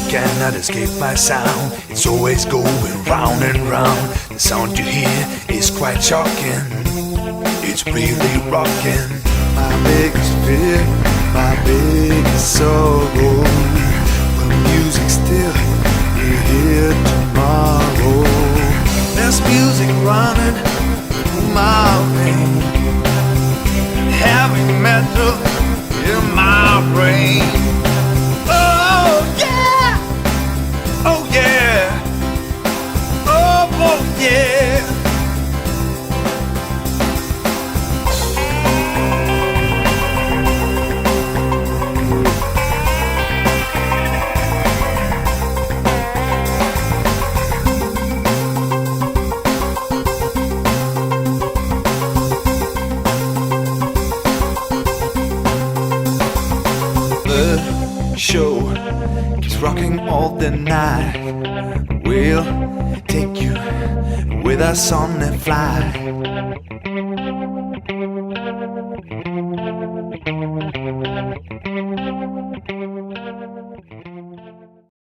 Cannot escape my sound. It's always going round and round. The sound you hear is quite shocking. It's really rocking. My biggest fear, my biggest sorrow. The music still, you hear tomorrow. There's music running through my veins. Heavy metal in my brain. Oh yeah, oh yeah, oh yeah. The show keeps rocking all the night. We'll take you with us on the flight.